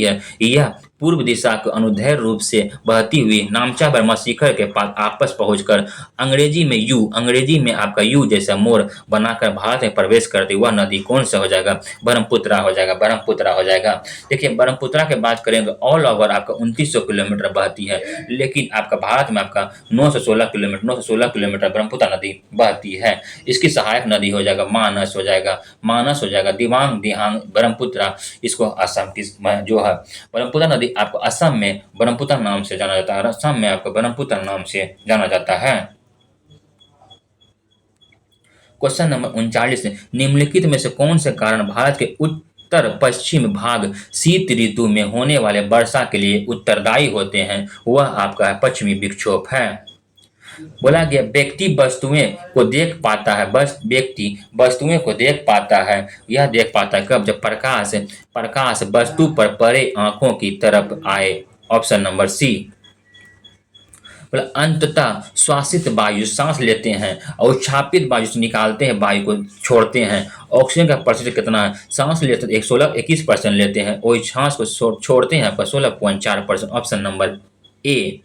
है। यह पूर्व दिशा को अनुदैर्ध्य रूप से बहती हुई नामचा बर्मा शिखर के पास आपस पहुंचकर अंग्रेजी में आपका यू जैसा मोड़ बनाकर भारत में प्रवेश करती वह नदी कौन सा हो जाएगा? ब्रह्मपुत्रा हो जाएगा, ब्रह्मपुत्रा हो जाएगा। देखिए ब्रह्मपुत्रा की बात करें तो ऑल ओवर आपका 2900 किलोमीटर बहती है, लेकिन आपका भारत में आपका 916 किलोमीटर ब्रह्मपुत्रा नदी बहती है। इसकी सहायक नदी हो जाएगा मानस हो जाएगा, दिबांग दिहांग ब्रह्मपुत्रा। इसको असम की जो है ब्रह्मपुत्रा नदी आपको असम में ब्रह्मपुत्रा नाम से जाना जाता है, असम में आपको ब्रह्मपुत्रा नाम से जाना जाता है। क्वेश्चन नंबर 39, निम्नलिखित में से कौन से कारण भारत के उत्तर पश्चिम भाग शीत ऋतु में होने वाले वर्षा के लिए उत्तरदायी होते हैं? वह आपका पश्चिमी विक्षोभ है। बोला गया व्यक्ति वस्तुएं को देख पाता है, बस व्यक्ति वस्तुएं को देख पाता है। यह देख पाता है कब? जब प्रकाश वस्तु पर पड़े आंखों की तरफ आए। Option number C. बोला अंततः श्वासित वायु सांस लेते हैं और उच्छापित वायु से निकालते हैं, वायु को छोड़ते हैं। ऑक्सीजन का प्रतिशत कितना है? सांस लेते हैं 21% लेते हैं, वही सांस को छोड़ते हैं आपका 16.4%। ऑप्शन नंबर ए।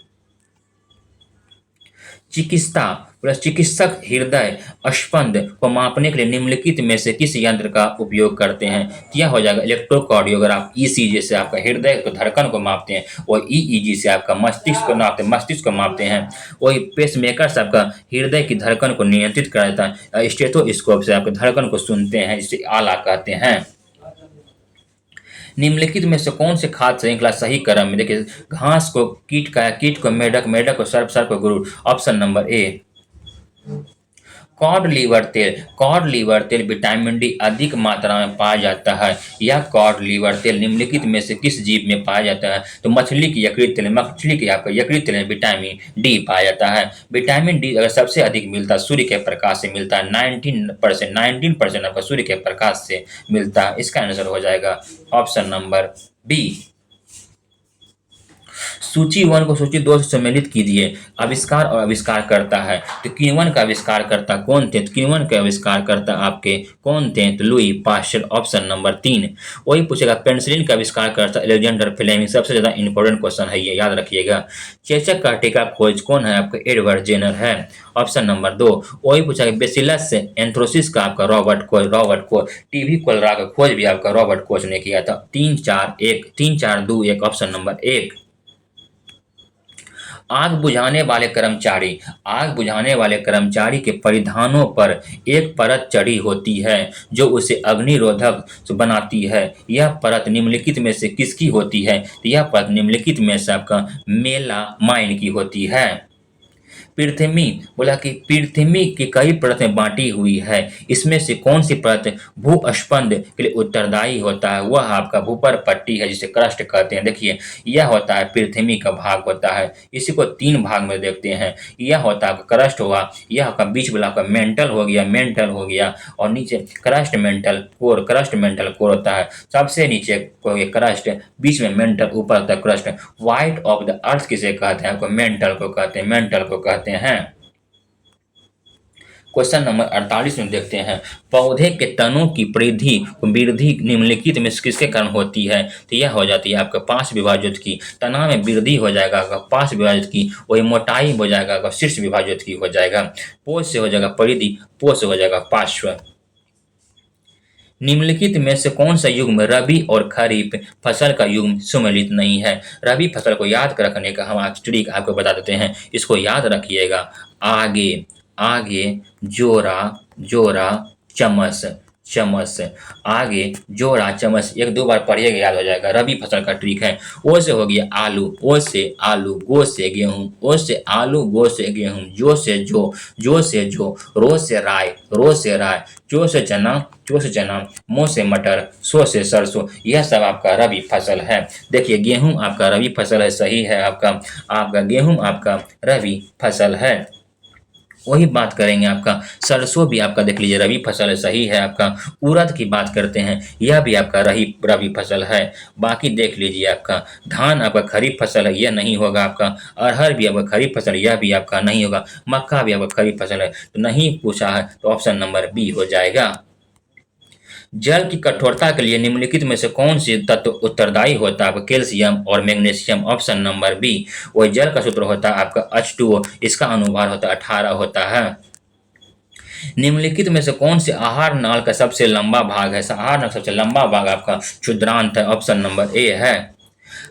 चिकित्सक हृदय स्पंद को मापने के लिए निम्नलिखित में से किस यंत्र का उपयोग करते हैं? यह हो जाएगा इलेक्ट्रोकार्डियोग्राफ। ईसीजी से आपका हृदय को धड़कन को मापते हैं, और ईईजी से आपका मस्तिष्क को मापते हैं। वही पेसमेकर से आपका हृदय की धड़कन को नियंत्रित करता है। स्टेथोस्कोप से आपके धड़कन को सुनते हैं, इसे आला कहते हैं। निम्नलिखित में से कौन से खाद्य श्रृंखला सही क्रम में? देखिए घास को कीट को मेढक, मेढक को सर्प को गरुड़। Option number A. Cod liver तेल विटामिन डी अधिक मात्रा में पाया जाता है। यह कॉड लीवर तेल निम्नलिखित में से किस जीव में पाया जाता है? तो मछली की यकृत तेल में विटामिन डी पाया जाता है। विटामिन डी अगर सबसे अधिक मिलता है सूर्य के प्रकाश से मिलता है, 19% आपका सूर्य के प्रकाश से मिलता है। इसका आंसर हो जाएगा ऑप्शन नंबर बी। सूची 1 को सूची 2 से सम्मिलित कीजिए। आविष्कार और आविष्कारकर्ता है, तो किण्वन का आविष्कारकर्ता कौन थे? तो किण्वन के आविष्कारकर्ता आपके कौन थे? तो लुई पास्चर। Option number 3। वही पूछेगा पेनिसिलिन का आविष्कारकर्ता अलेक्जेंडर फ्लेमिंग। सबसे ज्यादा इंपॉर्टेंट क्वेश्चन है ये, याद रखिएगा। चेचक का टीका खोज कौन है? आपका एडवर्ड जेनर है। Option number 2। वही पूछा बेसिलस एंथ्रोसिस का आपका रॉबर्ट कोच। टीबी कोलेरा का खोज भी आपका रॉबर्ट कोच ने किया था। 3-4-2-1 ऑप्शन नंबर 1। आग बुझाने वाले कर्मचारी के परिधानों पर एक परत चढ़ी होती है जो उसे अग्निरोधक बनाती है। यह परत निम्नलिखित में से किसकी होती है? तो यह परत निम्नलिखित में से आपका मेलामाइन की होती है। पृथ्वी बोला कि पृथ्वी की कई परतें बांटी हुई है, इसमें से कौन सी परत भूस्पंद के लिए उत्तरदायी होता है? वह आपका भूपर पट्टी है, जिसे क्रस्ट कहते हैं। देखिए यह होता है पृथ्वी का भाग होता है। इसी को 3 भाग में देखते हैं। यह होता है क्रस्ट हुआ, यह आपका बीच वाला आपका मेंटल हो गया, और नीचे क्रस्ट मेंटल कोर होता है। सबसे नीचे को क्रस्ट, बीच में मेंटल, ऊपर होता है crust. White of the earth किसे कहते हैं? आपको मेंटल को कहते हैं। क्वेश्चन नंबर 48 में देखते हैं, पौधे के तनों की वृद्धि निम्नलिखित में किसके कारण होती है? तो यह हो जाती है आपका पार्श्व विभाजित की। तना में वृद्धि हो जाएगा आपका पार्श्व विभाजित की, वही मोटाई हो जाएगा आपका शीर्ष विभाजित की हो जाएगा। पोष से हो जाएगा परिधि, पोष से हो जाएगा पार्श्व। निम्नलिखित में से कौन सा युग्म रबी और खरीफ फसल का युग्म सम्मिलित नहीं है? रबी फसल को याद रखने का हम आज ट्रिक आपको बता देते हैं, इसको याद रखिएगा। आगे जोरा चमस, आगे जोरा चमस, 1-2 बार पढ़िएगा, याद हो जाएगा। रबी फसल का ट्रिक है। ओ से हो गया आलू, गो से गेहूं, गो से गेहूं, जो से जो, रो से राय, चो से चना, मो से मटर, सो से सरसों। यह सब आपका रबी फसल है। देखिए गेहूं आपका रबी फसल है, सही है। आपका गेहूं आपका रबी फसल है। वही बात करेंगे आपका सरसों भी आपका देख लीजिए रबी फसल है, सही है। आपका उड़द की बात करते हैं, यह भी आपका रबी फसल है। बाकी देख लीजिए आपका धान आपका खरीफ फसल है, यह नहीं होगा। आपका अरहर भी आपका खरीफ फसल है, यह भी आपका नहीं होगा। मक्का भी आपका खरीफ फसल है, तो नहीं पूछा है, तो ऑप्शन नंबर बी हो जाएगा। जल की कठोरता के लिए निम्नलिखित में से कौन सी तत्व उत्तरदायी होता है? आपका कैल्शियम और मैग्नीशियम। Option number B. वही जल का सूत्र होता है आपका H2O, इसका अनुभार होता है 18 होता है। निम्नलिखित में से कौन से आहार नाल का सबसे लंबा भाग है? आहार नाल का सबसे लंबा भाग आपका क्षुद्रांत है। ऑप्शन नंबर ए है।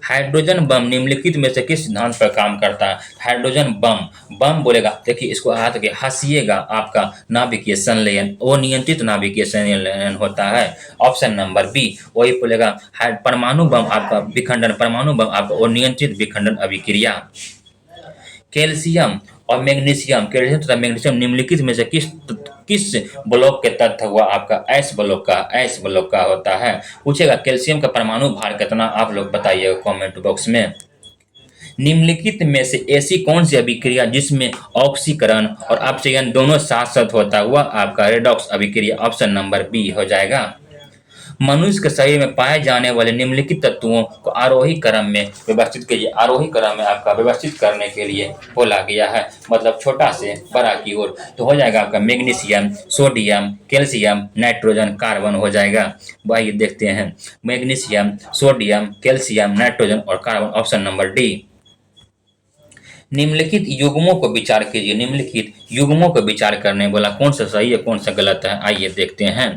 हाइड्रोजन बम निम्नलिखित में से किस सिद्धांत पर काम करता है? हाइड्रोजन बम, बम बोलेगा, देखिए इसको हाथ के हंसिएगा, आपका नाभिकीय संलयन, वो नियंत्रित नाभिकीय संलयन होता है। Option number B. वही बोलेगा परमाणु बम आपका विखंडन, परमाणु बम आपका वो नियंत्रित विखंडन अभिक्रिया। कैल्शियम और मैग्नीशियम, कैल्शियम तथा मैग्नीशियम निम्नलिखित में से किस ब्लॉक के तत्व हुआ? आपका एस ब्लॉक का, एस ब्लॉक का होता है। पूछेगा कैल्शियम का परमाणु भार कितना, आप लोग बताइएगा कमेंट बॉक्स में। निम्नलिखित में से ऐसी कौन सी अभिक्रिया जिसमें ऑक्सीकरण और अपचयन दोनों साथ साथ होता है, वह आपका रेडॉक्स अभिक्रिया। ऑप्शन नंबर बी हो जाएगा। मनुष्य के शरीर में पाए जाने वाले निम्नलिखित तत्वों को आरोही क्रम में व्यवस्थित कीजिए। आरोही क्रम में आपका व्यवस्थित करने के लिए बोला गया है, मतलब छोटा से बड़ा की ओर। तो हो जाएगा आपका magnesium, sodium, calcium, nitrogen, carbon हो जाएगा। आइए देखते हैं। मैग्नीशियम, सोडियम, कैल्शियम, नाइट्रोजन और कार्बन। Option number D. निम्नलिखित युग्मों को विचार कीजिए। निम्नलिखित युग्मों को विचार करने बोला, कौन सा सही है कौन सा गलत है, आइए देखते हैं।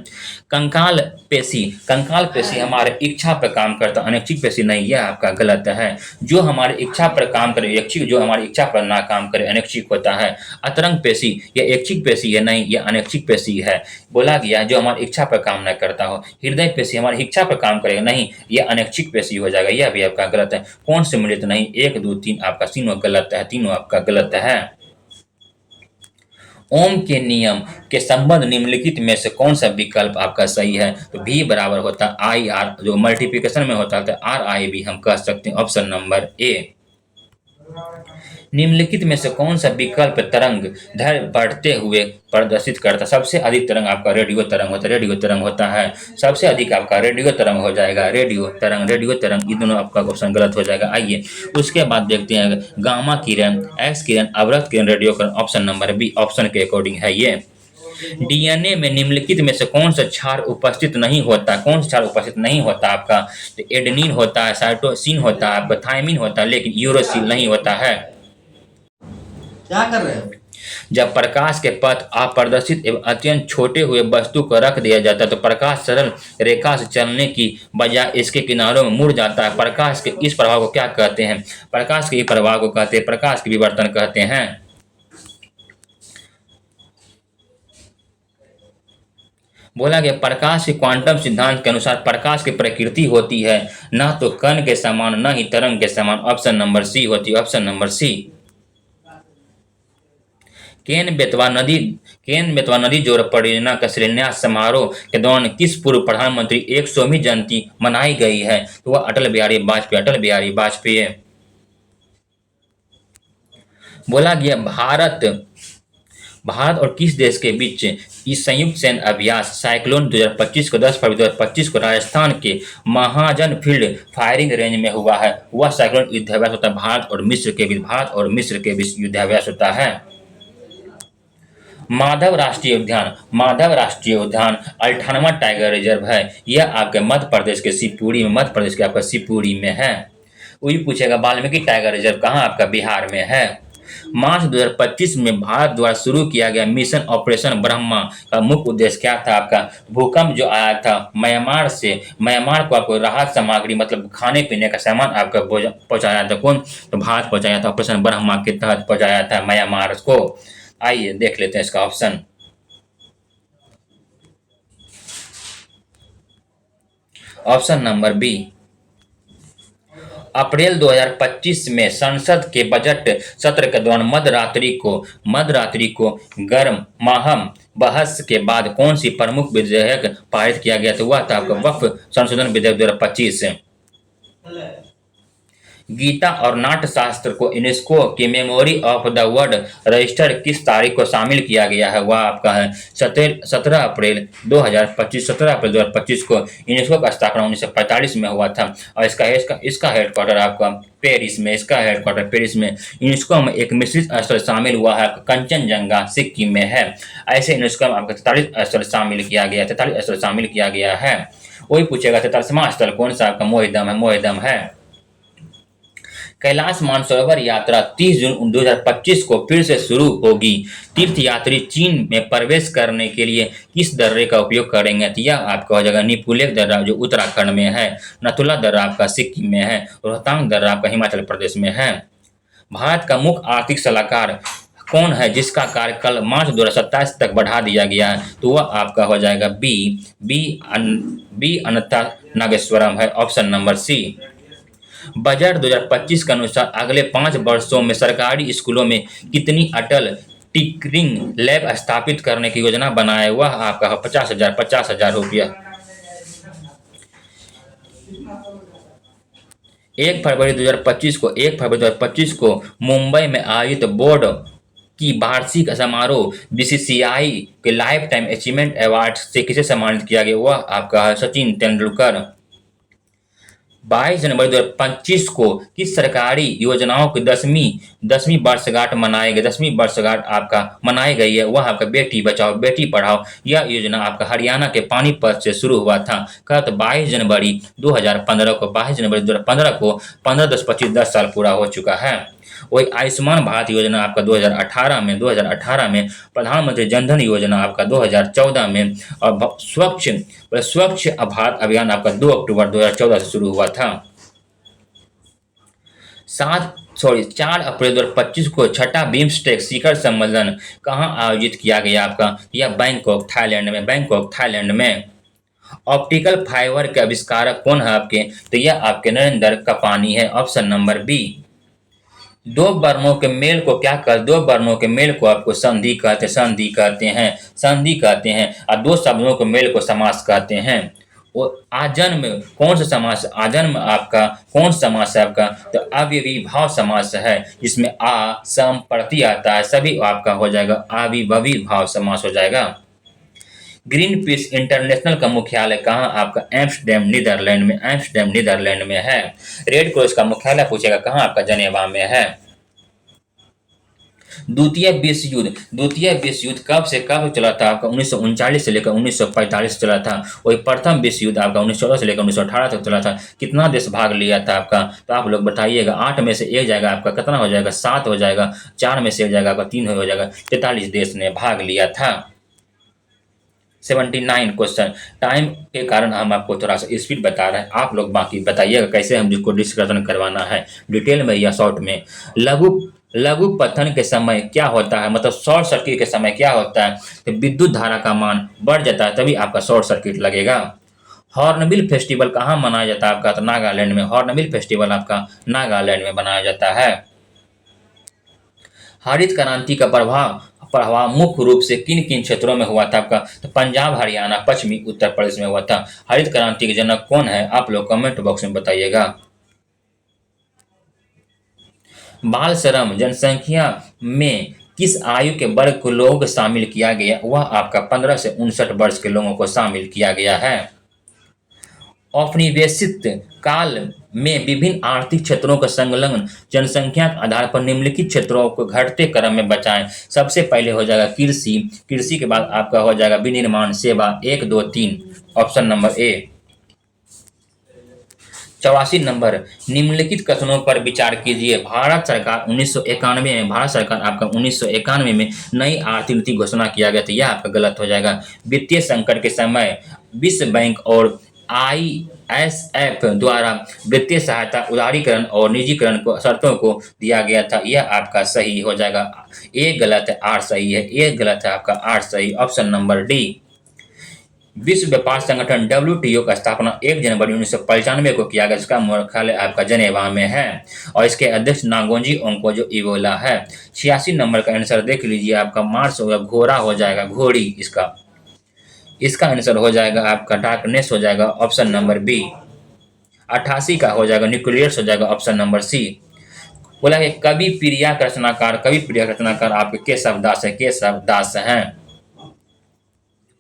कंकाल पेशी, कंकाल पेशी हमारे इच्छा पर काम करता है, अनैच्छिक पेशी नहीं, यह आपका गलत है। जो हमारी इच्छा पर काम करे ऐच्छिक, जो हमारी इच्छा पर ना काम करे अनैच्छिक होता है। अतरंग पेशी यह ऐच्छिक पेशी है, नहीं यह अनैच्छिक पेशी है। बोला गया जो हमारी इच्छा पर काम न करता हो। हृदय पेशी हमारी इच्छा पर काम करेगा, नहीं यह अनैच्छिक पेशी हो जाएगा, यह भी आपका गलत है। कौन से मिलित नहीं, 1 2 3 आपका तीनों गलत है, तीनों आपका गलत है। ओम के नियम के संबंध निम्नलिखित में से कौन सा विकल्प आपका सही है? तो भी बराबर होता है आई आर, जो मल्टीप्लिकेशन में होता है आर आई भी हम कह सकते हैं। ऑप्शन नंबर ए। निम्नलिखित में से कौन सा विकल्प तरंग दैर्घ्य बढ़ते हुए प्रदर्शित करता है? सबसे अधिक तरंग आपका रेडियो तरंग होता है, रेडियो तरंग होता है। सबसे अधिक आपका रेडियो तरंग हो जाएगा, रेडियो तरंग, रेडियो तरंग, ये दोनों आपका ऑप्शन गलत हो जाएगा। आइए उसके बाद देखते हैं गामा किरण, एक्स किरण, अवरक्त किरण, रेडियो किरण। ऑप्शन नंबर बी, ऑप्शन के अकॉर्डिंग है ये। डीएनए में निम्नलिखित में से कौन सा क्षार उपस्थित नहीं होता? कौन सा क्षार उपस्थित नहीं होता आपका? तो एडेनिन होता है, साइटोसिन होता है, आपका थायमिन होता है, लेकिन यूरोसिल नहीं होता है। क्या कर रहे हो? जब प्रकाश के पथ अप्रदर्शित एवं अत्यंत छोटे हुए वस्तु को रख दिया जाता है तो प्रकाश सरल रेखा से चलने की बजाय इसके किनारों में मुड़ जाता है। प्रकाश के इस प्रभाव को क्या कहते हैं? प्रकाश के प्रभाव को कहते हैं, प्रकाश के विवर्तन कहते हैं। बोला गया प्रकाश के क्वांटम सिद्धांत के अनुसार प्रकाश की प्रकृति होती है न तो कण के समान न ही तरंग के समान। ऑप्शन नंबर सी होती है, ऑप्शन नंबर सी। केन बेतवा नदी जोड़ परियोजना का शिलान्यास समारोह के दौरान किस पूर्व प्रधानमंत्री 100वीं जयंती मनाई गई है? तो वह अटल बिहारी वाजपेयी, अटल बिहारी वाजपेयी। बोला गया भारत और किस देश के बीच इस संयुक्त सैन्य अभ्यास साइक्लोन 2025 को 10 फरवरी 2025 को राजस्थान के महाजन फील्ड फायरिंग रेंज में हुआ है? वह साइक्लोन युद्धाभ्यास होता है भारत और मिस्र के बीच युद्धाभ्यास होता है। माधव राष्ट्रीय उद्यान 98वां टाइगर रिजर्व है। यह आपके मध्य प्रदेश के शिवपुरी में, मध्य प्रदेश के आपका शिवपुरी में है। वही पूछेगा वाल्मीकि टाइगर रिजर्व कहाँ? आपका बिहार में है। मार्च 2025 में भारत द्वारा शुरू किया गया मिशन ऑपरेशन ब्रह्मा का मुख्य उद्देश्य क्या था? आपका भूकंप जो आया था म्यांमार से, म्यांमार को आपको राहत सामग्री मतलब खाने पीने का सामान आपका पहुंचाया था। कौन? तो भारत पहुंचाया था, ऑपरेशन ब्रह्मा के तहत पहुंचाया था म्यांमार को। आइए देख लेते हैं इसका option. Option number B. April 2025 में संसद के बजट सत्र के दौरान मध्यरात्रि को गर्माहम बहस के बाद कौन सी प्रमुख विधेयक पारित किया गया था? वह था आपका वक्फ संशोधन विधेयक 2025। गीता और नाट्य शास्त्र को यूनेस्को की memory of the world register किस तारीख को शामिल किया गया है? वह आपका है 17 अप्रैल 2025। 17 अप्रैल 2025 को यूनेस्को का स्थापना 1945 में हुआ था और इसका हेडक्वार्टर आपका पेरिस में, यूनेस्को में एक मिश्रित स्थल शामिल हुआ है, कंचनजंगा सिक्किम में है। ऐसे यूनेस्को में आपका 43 स्थल शामिल किया गया, 43 स्थल शामिल किया गया है। वही पूछेगा 43वां स्थल कौन सा? आपका मोहिदम है। कैलाश मानसरोवर यात्रा 30 जून 2025 को फिर से शुरू होगी। तीर्थयात्री चीन में प्रवेश करने के लिए किस दर्रे का उपयोग करेंगे? तो यह आपका हो जाएगा निपुलेक दर्रा जो उत्तराखंड में है, नथुला दर्रा आपका सिक्किम में है, रोहतांग दर्रा आपका हिमाचल प्रदेश में है। भारत का मुख्य आर्थिक सलाहकार कौन है जिसका कार्यकाल मार्च 2027 तक बढ़ा दिया गया है? तो वह आपका हो जाएगा बी अनंता नागेश्वरम है, ऑप्शन नंबर सी। बजट 2025 के अनुसार अगले 5 वर्षों में सरकारी स्कूलों में कितनी अटल टिंकरिंग लैब स्थापित करने की योजना बनाए? वह आपका 50,000 रुपया। 1 फरवरी 2025 को मुंबई में आयोजित बोर्ड की वार्षिक समारोह बीसीसीआई के लाइफ टाइम अचीवमेंट अवार्ड से किसे सम्मानित किया गया? वह आपका है सचिन तेंदुलकर। 22 जनवरी 2025 को किस सरकारी योजनाओं की 10वीं वर्षगांठ आपका मनाई गई है? वह आपका बेटी बचाओ बेटी पढ़ाओ। यह योजना आपका हरियाणा के पानीपत से शुरू हुआ था। कल 22 जनवरी 2015 को 15/10/25 साल पूरा हो चुका है। वही आयुष्मान भारत योजना आपका 2018 में, प्रधानमंत्री जनधन योजना आपका 2014 में और स्वच्छ भारत अभियान आपका 2 अक्टूबर 2014 से शुरू हुआ था। 4 अप्रैल 2025 को छठा बिम्स्टेक शिखर सम्मेलन कहाँ आयोजित किया गया आपका? यह बैंकॉक थाईलैंड में। ऑप्टिकल फाइबर के आविष्कारक कौन है आपके? तो यह आपके नरेंद्र कपानी है, ऑप्शन नंबर बी। दो वर्णों के मेल को आपको संधि कहते हैं और दो शब्दों के मेल को समास कहते हैं। वो आजन्म आपका कौन समास है आपका? तो अव्ययीभाव समास है, जिसमें आ सम प्रति आता है, सभी आपका हो जाएगा अविभवी भाव समास हो जाएगा। ग्रीन पीस इंटरनेशनल का मुख्यालय कहाँ? आपका एम्स्टर्डम नीदरलैंड में है। रेड क्रॉस का मुख्यालय पूछेगा कहाँ? आपका जनेवा में है। द्वितीय विश्व युद्ध कब से कब चला था? आपका 1939 से लेकर 1945 चला था। वही प्रथम विश्व युद्ध आपका 1914 से लेकर 1918 तक चला था। कितना देश भाग लिया था आपका? तो आप लोग बताइएगा। 8 में से 1 जाएगा आपका, कितना हो जाएगा? 7 हो जाएगा। 4 में से 1 जाएगा आपका, 3 हो जाएगा। 43 देश ने भाग लिया था। 79 क्वेश्चन। टाइम के कारण हम आपको थोड़ा सा स्पीड बता रहे हैं, आप लोग बाकी बताइएगा कैसे हम जिसको डिस्कशन करवाना है, डिटेल में या शॉर्ट में। लघु पतन के समय क्या होता है? मतलब शॉर्ट सर्किट के समय क्या होता है? तो विद्युत धारा का मान बढ़ जाता है, तभी आपका शॉर्ट सर्किट लगेगा। हॉर्नबिल फेस्टिवल कहाँ मनाया जाता है आपका? तो नागालैंड में। हॉर्नबिल फेस्टिवल आपका नागालैंड में मनाया जाता है। हरित क्रांति का प्रभाव मुख्य रूप से किन किन क्षेत्रों में हुआ था आपका? तो पंजाब, हरियाणा, पश्चिमी उत्तर प्रदेश में हुआ था। हरित क्रांति के जनक कौन है? आप लोग कमेंट बॉक्स में बताइएगा। बाल श्रम जनसंख्या में किस आयु के वर्ग को लोगों को शामिल किया गया? वह आपका 15 से 59 वर्ष के लोगों को शामिल किया गया है। औपनिवेशिक काल में विभिन्न आर्थिक क्षेत्रों का संलग्न जनसंख्या के आधार पर निम्नलिखित क्षेत्रों को घटते क्रम में बचाएं। सबसे पहले हो जाएगा कृषि के बाद आपका हो जाएगा विनिर्माण, सेवा, 1, 2, 3, ऑप्शन नंबर ए। 84 नंबर, निम्नलिखित कथनों पर विचार कीजिए। भारत सरकार 1991 में नई आर्थिक नीति घोषणा किया गया था, यह आपका गलत हो जाएगा। वित्तीय संकट के समय विश्व बैंक और ISF द्वारा वित्तीय सहायता, उदारीकरण और निजीकरण को शर्तों को दिया गया था, यह आपका सही हो जाएगा। ए गलत है, आर सही है। ए गलत है आपका, आर सही, ऑप्शन नंबर डी। विश्व व्यापार संगठन WTO का स्थापना 1 जनवरी 1995 को किया गया, जिसका मुख्यालय आपका जनेवा में है और इसके अध्यक्ष नागोंजी ओंकोजो-इवोला है। 86 नंबर का आंसर देख लीजिए, आपका मार्स होगा, घोड़ा हो जाएगा, घोड़ी। इसका आंसर हो जाएगा आपका डार्कनेस हो जाएगा, ऑप्शन नंबर बी। 88 का हो जाएगा न्यूक्लियस हो जाएगा ऑप्शन नंबर सी। बोला कि कवि प्रिया का रचनाकार आपके केशव दास हैं।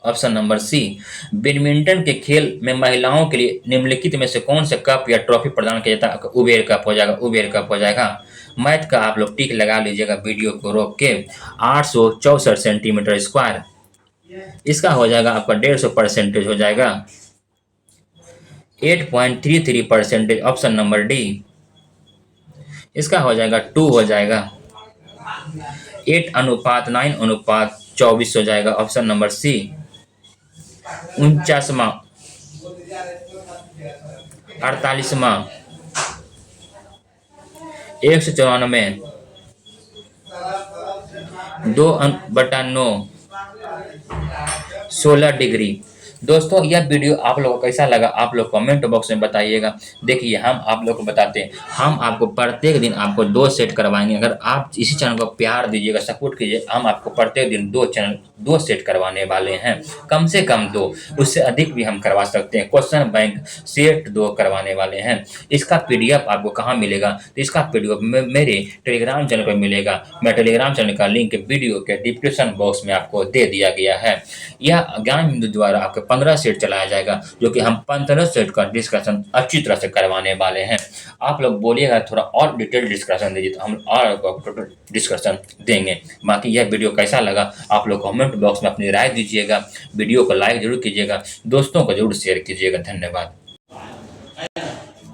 ऑप्शन नंबर सी। बैडमिंटन के खेल में महिलाओं के लिए निम्नलिखित में से कौन से कप या ट्रॉफी प्रदान किया जाता है? उबेर कप हो जाएगा। मैथ का आप लोग टिक लगा लीजिएगा वीडियो को रोक के। 864 सेंटीमीटर स्क्वायर, इसका हो जाएगा आपका 150 परसेंटेज हो जाएगा। 8.33% ऑप्शन नंबर डी, इसका हो जाएगा 2 हो जाएगा। 8:9:24 हो जाएगा ऑप्शन नंबर सी। 49वां 48वां 194 2/9 16 डिग्री। दोस्तों यह वीडियो आप लोगों को कैसा लगा आप लोग कमेंट बॉक्स में बताइएगा। देखिए हम आप लोग को बताते हैं, हम आपको प्रत्येक दिन आपको 2 सेट करवाएंगे। अगर आप इसी चैनल को प्यार दीजिएगा, सपोर्ट कीजिए, हम आपको प्रत्येक दिन 2 सेट करवाने वाले हैं। कम से कम 2, उससे अधिक भी हम करवा सकते हैं। क्वेश्चन बैंक सेट 2 करवाने वाले हैं। इसका पीडीएफ आपको कहाँ मिलेगा? तो इसका पीडीएफ मेरे टेलीग्राम चैनल पर मिलेगा। मैं टेलीग्राम चैनल का लिंक वीडियो के डिस्क्रिप्शन बॉक्स में आपको दे दिया गया है। यह ज्ञान बिंदु द्वारा आपके 15 सेट चलाया जाएगा, जो कि हम 15 सेट का डिस्कशन अच्छी तरह से करवाने वाले हैं। आप लोग बोलिएगा थोड़ा और डिटेल डिस्कशन दीजिए, तो हम और डिस्कशन देंगे। बाकी यह वीडियो कैसा लगा आप लोग कमेंट बॉक्स में अपनी राय दीजिएगा। वीडियो को लाइक जरूर कीजिएगा, दोस्तों को जरूर शेयर कीजिएगा। धन्यवाद।